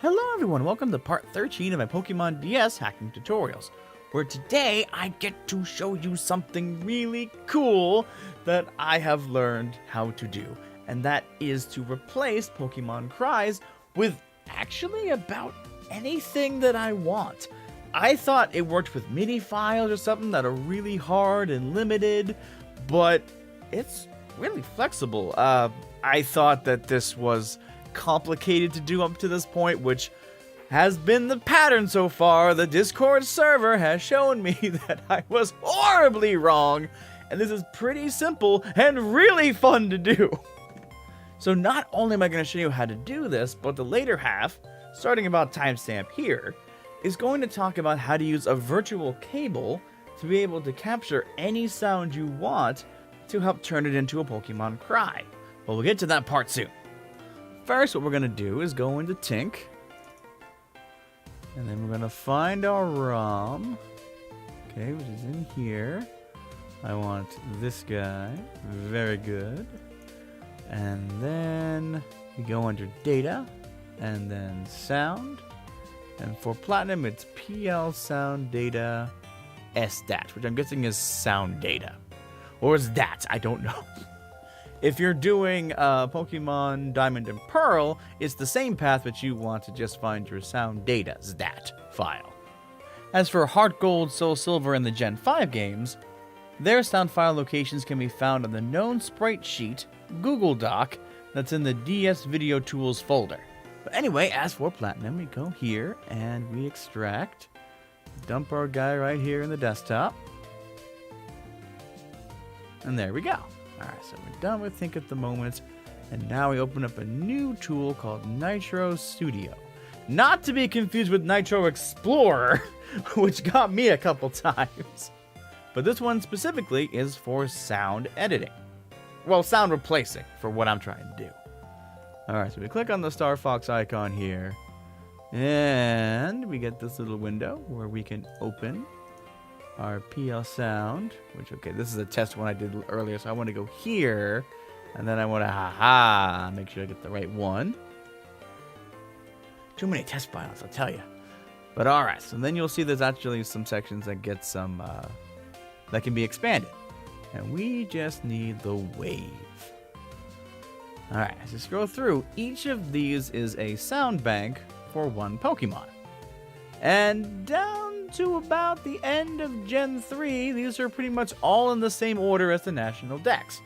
Hello everyone, welcome to part 13 of my Pokemon DS hacking tutorials, where today I get to show you something really cool that I have learned how to do, and that is to replace Pokemon Cries with actually about anything that I want. I thought it worked with MIDI files or something that are really hard and limited, but it's really flexible. I thought that this was complicated to do up to this point, which has been the pattern so far. The Discord server has shown me that I was horribly wrong, and this is pretty simple and really fun to do. So not only am I going to show you how to do this, but the later half, starting about timestamp here, is going to talk about how to use a virtual cable to be able to capture any sound you want to help turn it into a Pokemon Cry. But we'll get to that part soon. First, what we're going to do is go into Tinke, and then we're going to find our ROM, okay, which is in here. I want this guy, very good. And then we go under Data, and then Sound, and for Platinum, it's PL Sound Data SDAT, which I'm guessing is Sound Data, or is that? I don't know. If you're doing Pokemon Diamond and Pearl, it's the same path, but you want to just find your sound data, SDAT, file. As for Heart Gold, Soul Silver, and the Gen 5 games, their sound file locations can be found on the known sprite sheet Google Doc that's in the DS Video Tools folder. But anyway, as for Platinum, we go here and we extract, dump our guy right here in the desktop, and there we go. Alright, so we're done with Think at the moment, and now we open up a new tool called Nitro Studio. Not to be confused with Nitro Explorer, which got me a couple times. But this one specifically is for sound editing. Well, sound replacing for what I'm trying to do. Alright, so we click on the Star Fox icon here, and we get this little window where we can open our PL Sound, which, okay, this is a test one I did earlier, so I want to go here, and then I want to, make sure I get the right one. Too many test files, I'll tell you. But alright, so then you'll see there's actually some sections that get some, that can be expanded. And we just need the wave. Alright, as you scroll through, each of these is a sound bank for one Pokemon. And down to about the end of Gen 3, these are pretty much all in the same order as the National Dex.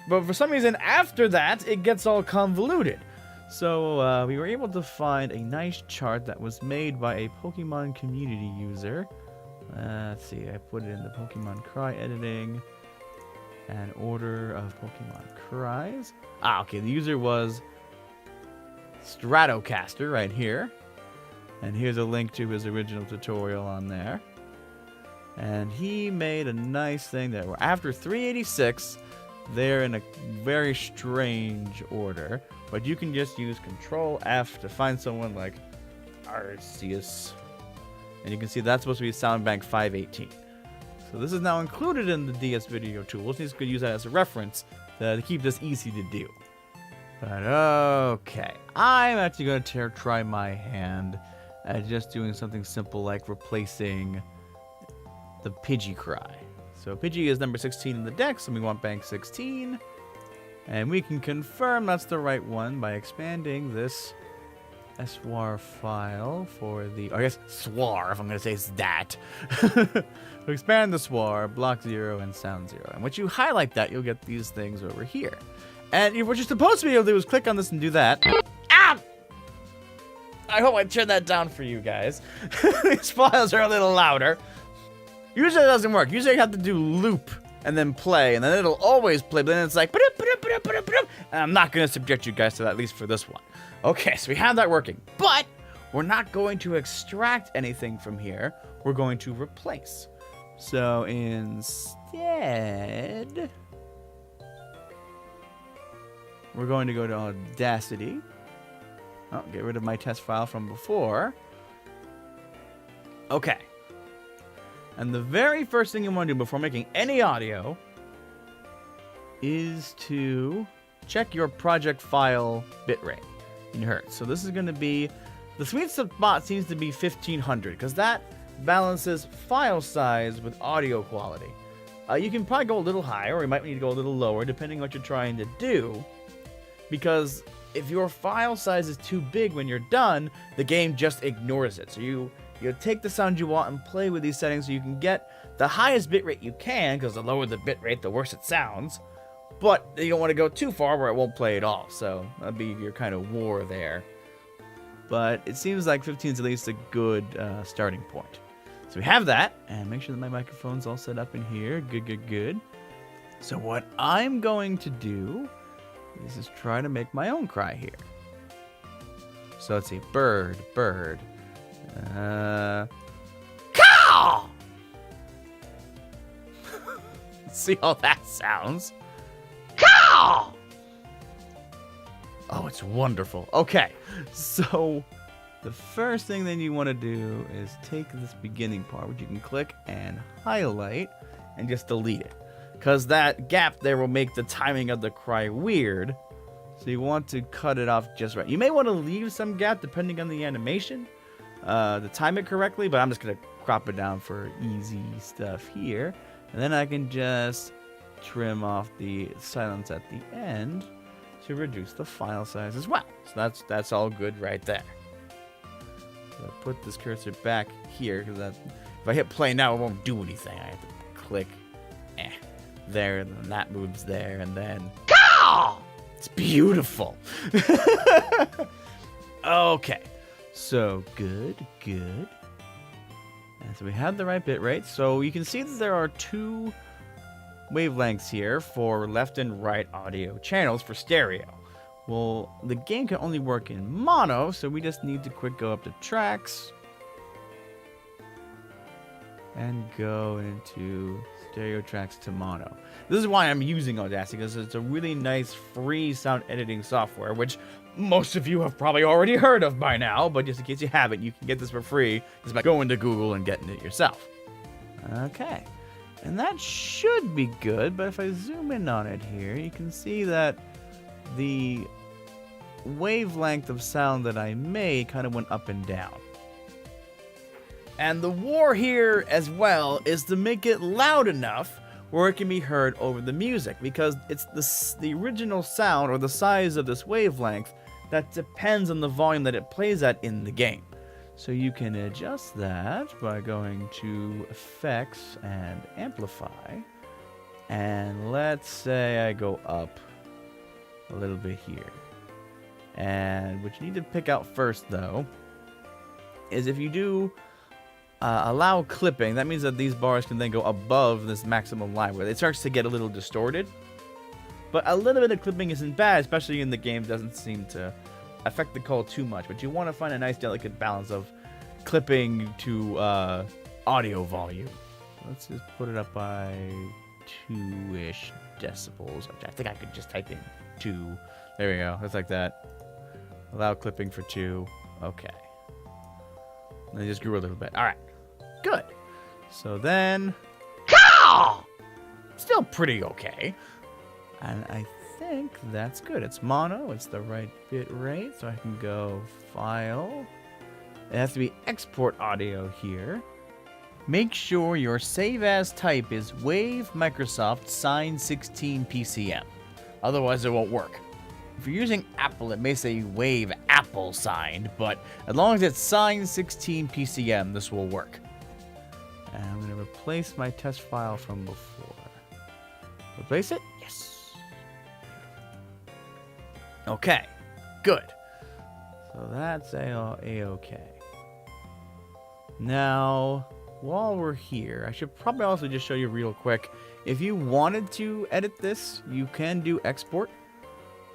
But for some reason, after that, it gets all convoluted. So we were able to find a nice chart that was made by a Pokemon community user. Let's see, I put it in the Pokemon Cry editing. And order of Pokemon Cries. Okay, the user was Stratocaster right here. And here's a link to his original tutorial on there. And he made a nice thing that after 386, they're in a very strange order. But you can just use Control F to find someone like Arceus. And you can see that's supposed to be Sound Bank 518. So this is now included in the DS Video Tools. You could use that as a reference to keep this easy to do. But okay, I'm actually going to try my hand at just doing something simple like replacing the Pidgey cry. So Pidgey is number 16 in the dex, and we want bank 16. And we can confirm that's the right one by expanding this SWAR file for the, I guess SWAR, if I'm going to say it's that. We expand the SWAR, block 0, and sound 0. And once you highlight that, you'll get these things over here. And what you're supposed to be able to do is click on this and do that. Ah! I hope I turned that down for you guys. These files are a little louder. Usually it doesn't work. Usually you have to do loop and then play, and then it'll always play, but then it's like, and I'm not going to subject you guys to that, at least for this one. Okay, so we have that working, but we're not going to extract anything from here. We're going to replace. So instead, we're going to go to Audacity. Oh, get rid of my test file from before. Okay. And the very first thing you want to do before making any audio is to check your project file bitrate in hertz. So this is going to be The sweet spot seems to be 1500 because that balances file size with audio quality. You can probably go a little higher, or you might need to go a little lower, depending on what you're trying to do. Because if your file size is too big when you're done, the game just ignores it. So you take the sound you want and play with these settings so you can get the highest bitrate you can, because the lower the bitrate, the worse it sounds. But you don't want to go too far where it won't play at all. So that'd be your kind of war there. But it seems like 15 is at least a good starting point. So we have that, and make sure that my microphone's all set up in here. Good. So what I'm going to do is just try to make my own cry here. So let's see, bird. Caw! Let's see how that sounds. Caw! Oh, it's wonderful. Okay, so the first thing that you want to do is take this beginning part, which you can click and highlight, and just delete it. Because that gap there will make the timing of the cry weird. So you want to cut it off just right. You may want to leave some gap depending on the animation to time it correctly, but I'm just going to crop it down for easy stuff here. And then I can just trim off the silence at the end to reduce the file size as well. So that's all good right there. So I put this cursor back here because if I hit play now, it won't do anything. I have to click there, and then that moves there, and then it's beautiful. Okay, so good. And so we have the right bit rate. So you can see that there are two wavelengths here for left and right audio channels for stereo. Well, the game can only work in mono, so we just need to quick go up to tracks and go into stereo tracks to mono. This is why I'm using Audacity, because it's a really nice free sound editing software, which most of you have probably already heard of by now, but just in case you haven't, you can get this for free just by going to Google and getting it yourself. Okay, and that should be good, but if I zoom in on it here, you can see that the wavelength of sound that I made kind of went up and down. And the war here as well is to make it loud enough where it can be heard over the music, because it's the original sound or the size of this wavelength that depends on the volume that it plays at in the game. So you can adjust that by going to Effects and Amplify, and let's say I go up a little bit here. And what you need to pick out first, though, is if you do allow clipping, that means that these bars can then go above this maximum line where it starts to get a little distorted. But a little bit of clipping isn't bad, especially in the game. It doesn't seem to affect the call too much. But you want to find a nice, delicate balance of clipping to audio volume. Let's just put it up by 2-ish decibels. I think I could just type in 2. There we go. That's like that. Allow clipping for 2. Okay. And it just grew a little bit. All right. Good. So then, still pretty okay. And I think that's good. It's mono. It's the right bit rate. So I can go File. It has to be Export Audio here. Make sure your Save As type is Wave Microsoft Sign 16 PCM. Otherwise, it won't work. If you're using Apple, it may say Wave Apple Signed, but as long as it's Sign 16 PCM, this will work. And I'm going to replace my test file from before. Replace it? Yes. Okay, good. So that's A-OK. Now, while we're here, I should probably also just show you real quick. If you wanted to edit this, you can do export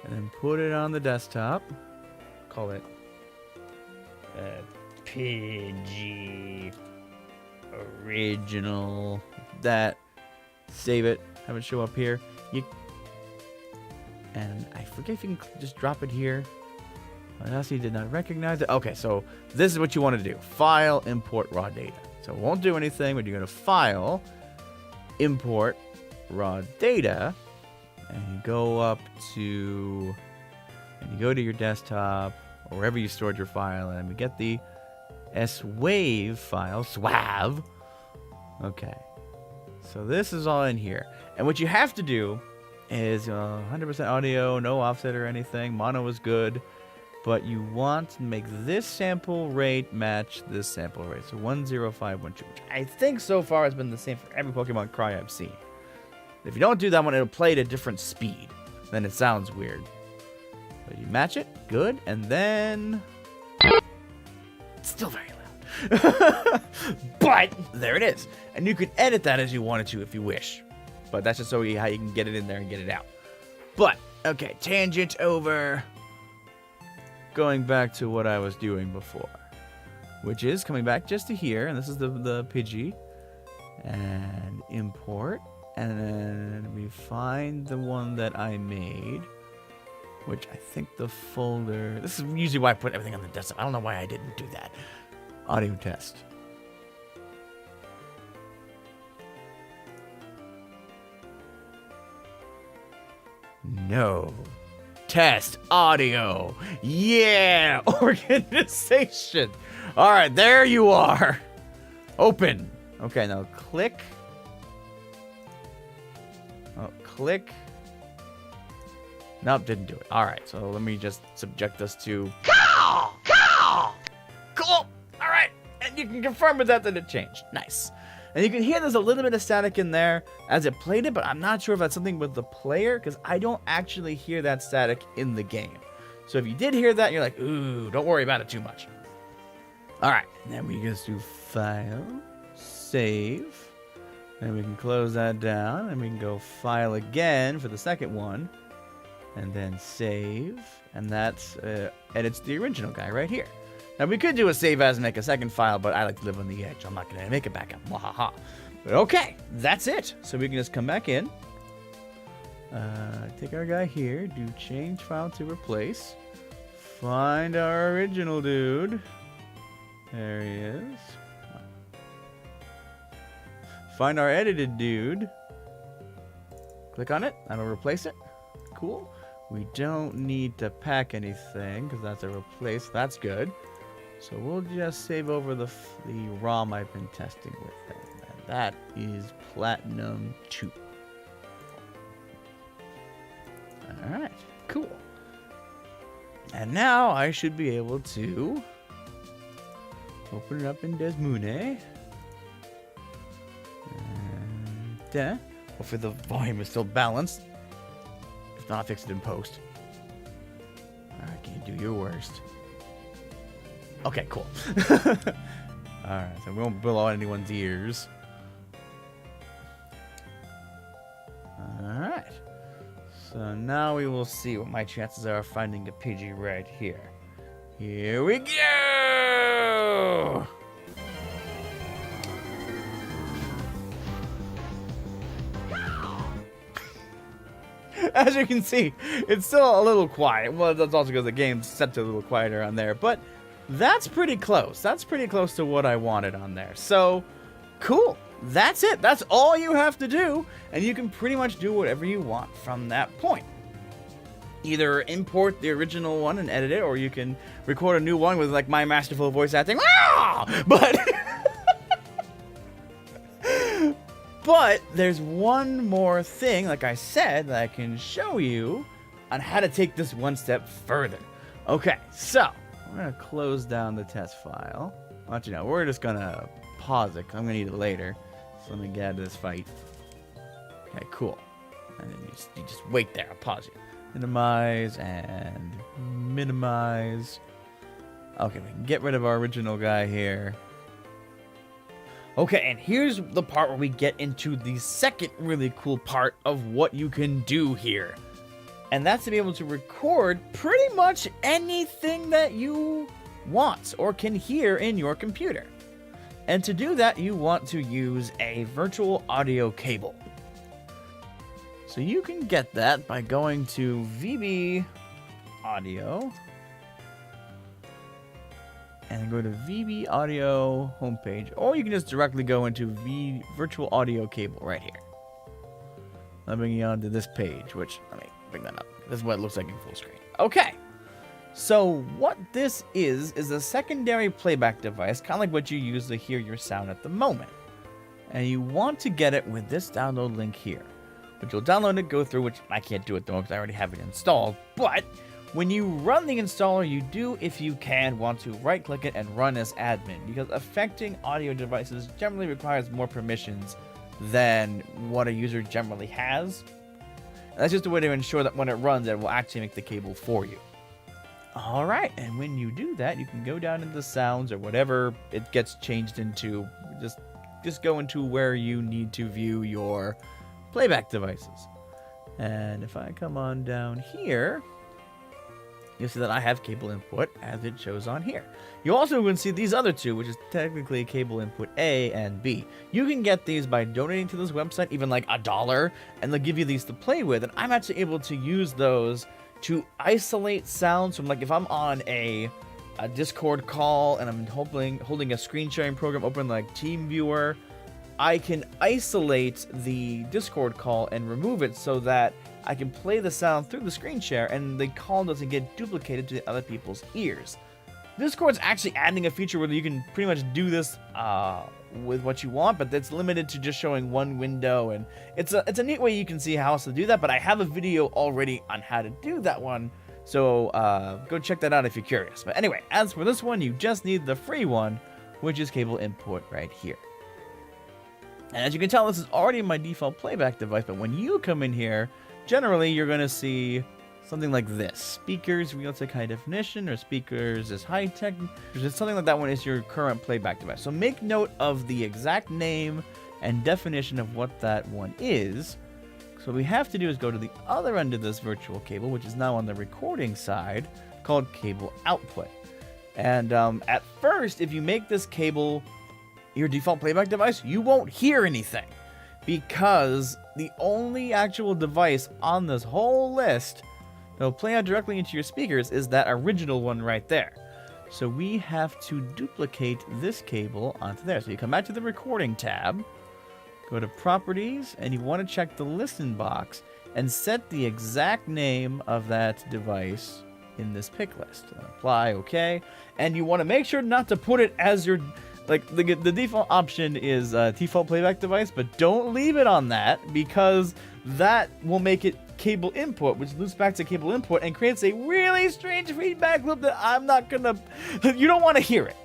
and then put it on the desktop. Call it Pidgey Original. That. Save it. Have it show up here. And I forget if you can just drop it here. Audacity did not recognize it. Okay, so this is what you want to do. File, import raw data. So it won't do anything, but you're going to File, import raw data, and you go up to, and you go to your desktop, or wherever you stored your file, and we get the swave file, swav. Okay, so this is all in here, and what you have to do is 100% audio, no offset or anything. Mono is good, but you want to make this sample rate match this sample rate. So 10512, which I think so far has been the same for every Pokemon Cry I've seen. If you don't do that one, it'll play at a different speed. Then it sounds weird. But you match it, good, and then it's still very loud. But there it is. And you can edit that as you wanted to if you wish. But that's just so how you can get it in there and get it out. But, okay, tangent over. Going back to what I was doing before, which is coming back just to here, and this is the Pidgey, and import, and then we find the one that I made, which I think the folder, this is usually why I put everything on the desktop. I don't know why I didn't do that. Audio test. No. Test audio. Yeah. Organization. All right. There you are. Open. Okay. Now click. Oh, click. Nope. Didn't do it. All right. So let me just subject us to. Cool. All right. And you can confirm with that it changed. Nice. And you can hear there's a little bit of static in there as it played it, but I'm not sure if that's something with the player, because I don't actually hear that static in the game. So if you did hear that, you're like, ooh, don't worry about it too much. All right, and then we just do File, Save, and we can close that down, and we can go File again for the second one, and then Save, and that's edits the original guy right here. Now, we could do a save as and make a second file, but I like to live on the edge. I'm not going to make it back up. Wahaha. But okay, that's it. So we can just come back in. Take our guy here. Do change file to replace. Find our original dude. There he is. Find our edited dude. Click on it. That'll replace it. Cool. We don't need to pack anything because that's a replace. That's good. So we'll just save over the ROM I've been testing with them. And that is Platinum 2. Alright, cool. And now I should be able to open it up in Desmume. And hopefully the volume is still balanced. If not, fix it in post. Alright, can you do your worst? Okay, cool. Alright, so we won't blow out anyone's ears. Alright. So now we will see what my chances are of finding a Pidgey right here. Here we go! As you can see, it's still a little quiet. Well, that's also because the game's set to a little quieter on there, but that's pretty close. That's pretty close to what I wanted on there. So, cool. That's it. That's all you have to do, and you can pretty much do whatever you want from that point. Either import the original one and edit it, or you can record a new one with like my masterful voice acting. But there's one more thing, like I said, that I can show you on how to take this one step further. Okay, so we're going to close down the test file. I'll let you know, we're just going to pause it, 'cause I'm going to need it later. So let me get out of this fight. Okay, cool. And then you just wait there. I'll pause it. Minimize and minimize. Okay, we can get rid of our original guy here. Okay, and here's the part where we get into the second really cool part of what you can do here. And that's to be able to record pretty much anything that you want or can hear in your computer. And to do that, you want to use a virtual audio cable. So you can get that by going to VB Audio and go to VB Audio homepage, or you can just directly go into virtual audio cable right here. Let me bring you onto this page, which let me bring that up. This is what it looks like in full screen. Okay, So what this is a secondary playback device, kind of like what you use to hear your sound at the moment. And you want to get it with this download link here, which you'll download it, go through, which I can't do it though because I already have it installed. But when you run the installer, you do, if you can, want to right-click it and run as admin, because affecting audio devices generally requires more permissions than what a user generally has. And that's just a way to ensure that when it runs, it will actually make the cable for you. Alright, and when you do that, you can go down into sounds or whatever it gets changed into. Just go into where you need to view your playback devices. And if I come on down here, you'll see that I have cable input as it shows on here. You also can see these other two, which is technically cable input A and B. You can get these by donating to this website, even like $1, and they'll give you these to play with. And I'm actually able to use those to isolate sounds from, like, if I'm on a Discord call and I'm holding a screen sharing program open like TeamViewer, I can isolate the Discord call and remove it so that I can play the sound through the screen share and the call doesn't get duplicated to the other people's ears. Discord's actually adding a feature where you can pretty much do this with what you want, but that's limited to just showing one window, and it's a neat way you can see how else to do that, but I have a video already on how to do that one, so go check that out if you're curious. But anyway, as for this one, you just need the free one, which is cable input right here. And as you can tell, this is already my default playback device, but when you come in here, generally you're going to see something like this. Speakers, realistic high definition, or speakers is high tech. Something like that one is your current playback device. So make note of the exact name and definition of what that one is. So what we have to do is go to the other end of this virtual cable, which is now on the recording side, called cable output. And at first, if you make this cable your default playback device, you won't hear anything, because the only actual device on this whole list that'll play out directly into your speakers is that original one right there. So we have to duplicate this cable onto there. So you come back to the recording tab, go to properties, and you want to check the listen box and set the exact name of that device in this pick list. Apply, okay. And you want to make sure not to put it as your, like, the default option is default playback device, but don't leave it on that, because that will make it cable input, which loops back to cable input and creates a really strange feedback loop that I'm not gonna, you don't want to hear it.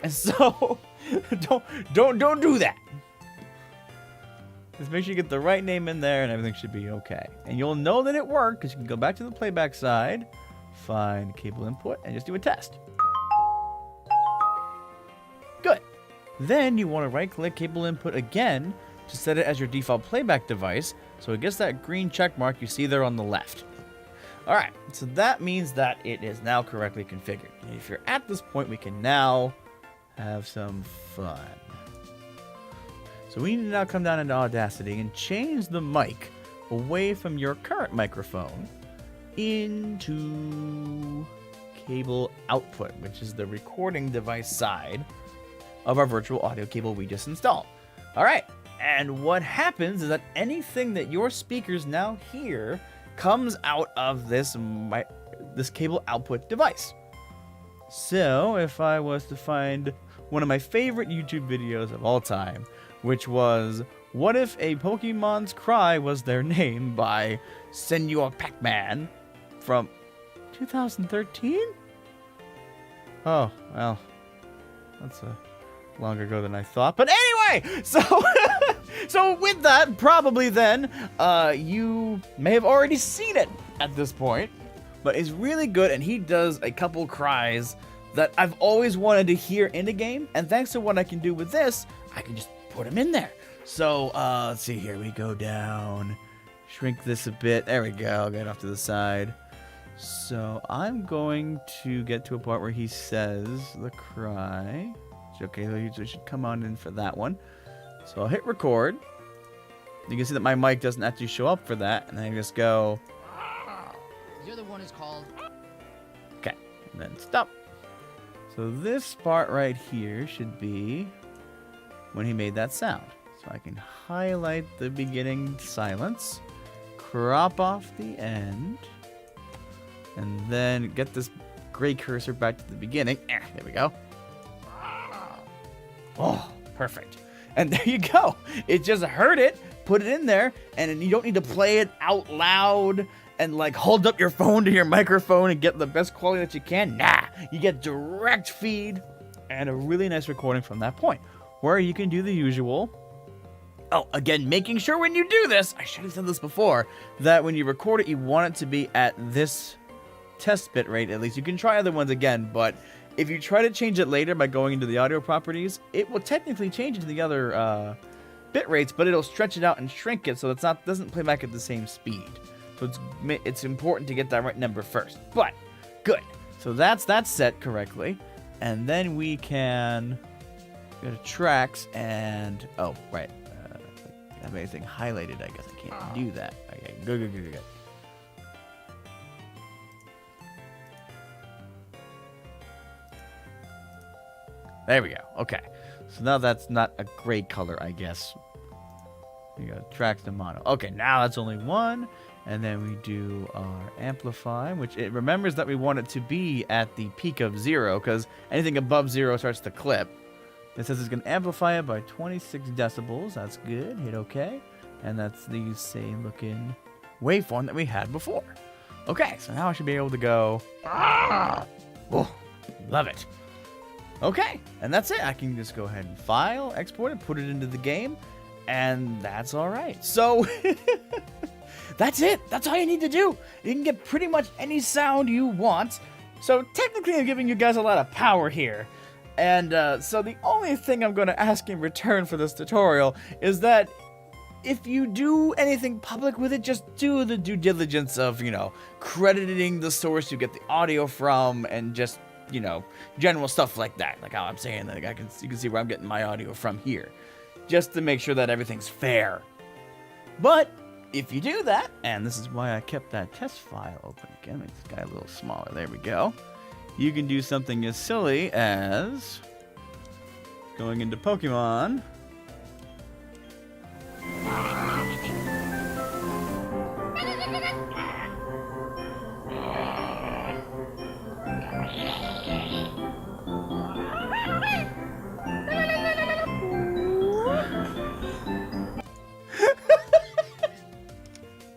And so don't do that. Just make sure you get the right name in there and everything should be okay. And you'll know that it worked because you can go back to the playback side, find cable input, and just do a test. Good. Then you want to right click cable input again to set it as your default playback device, so it gets that green check mark you see there on the left. Alright, so that means that it is now correctly configured. And if you're at this point, we can now have some fun. So we need to now come down into Audacity and change the mic away from your current microphone into cable output, which is the recording device side of our virtual audio cable we just installed. Alright. And what happens is that anything that your speakers now hear comes out of this cable output device. So if I was to find one of my favorite YouTube videos of all time, which was, what if a Pokemon's cry was their name, by Senor Pac-Man from 2013? Oh, well, that's longer ago than I thought. But anyway, so so with that, probably then, you may have already seen it at this point, but it's really good, and he does a couple cries that I've always wanted to hear in a game, and thanks to what I can do with this, I can just put them in there. So, let's see here, we go down, shrink this a bit, there we go, I'll get off to the side. So, I'm going to get to a part where he says the cry. Okay, so you should come on in for that one. So I'll hit record. You can see that my mic doesn't actually show up for that, and I just go. The other one is called. Okay, and then stop. So this part right here should be when he made that sound. So I can highlight the beginning silence, crop off the end, And then get this gray cursor back to the beginning. There we go. Oh, perfect. And there you go. It just heard it, put it in there, and you don't need to play it out loud and like hold up your phone to your microphone and get the best quality that you can. Nah, you get direct feed and a really nice recording from that point, where you can do the usual. Oh, again, making sure when you do this, I should have said this before, that when you record it, you want it to be at this test bit rate. At least you can try other ones again, but if you try to change it later by going into the audio properties, it will technically change it to the other bit rates, but it'll stretch it out and shrink it so it doesn't play back at the same speed. So it's important to get that right number first. But good. So that's set correctly, and then we can go to tracks and right. Have anything highlighted? I guess I can't do that. Okay, good. There we go. Okay. So now that's not a gray color, I guess. We got tracks to mono. Okay, now that's only one. And then we do our amplify, which it remembers that we want it to be at the peak of 0, because anything above 0 starts to clip. It says it's going to amplify it by 26 decibels. That's good. Hit OK. And that's the same looking waveform that we had before. Okay, so now I should be able to go. Oh, love it. Okay, and that's it. I can just go ahead and file, export it, put it into the game, and that's all right. So that's it. That's all you need to do. You can get pretty much any sound you want. So technically, I'm giving you guys a lot of power here. And so the only thing I'm going to ask in return for this tutorial is that if you do anything public with it, just do the due diligence of, crediting the source you get the audio from, and just, general stuff like that. Like how I'm saying that you can see where I'm getting my audio from here, just to make sure that everything's fair. But if you do that, and this is why I kept that test file open again, make this guy a little smaller. There we go. You can do something as silly as going into Pokemon.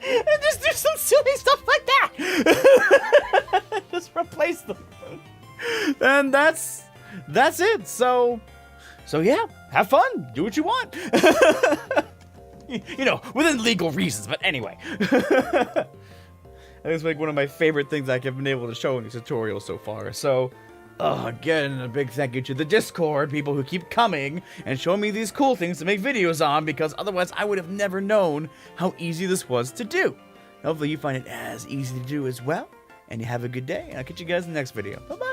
And just do some silly stuff like that. Just replace them. And that's it. So yeah, have fun. Do what you want. Within legal reasons. But anyway. It's like one of my favorite things I've been able to show in these tutorials so far. So, again, a big thank you to the Discord, people who keep coming and showing me these cool things to make videos on, because otherwise I would have never known how easy this was to do. Hopefully you find it as easy to do as well, and you have a good day, and I'll catch you guys in the next video. Bye-bye!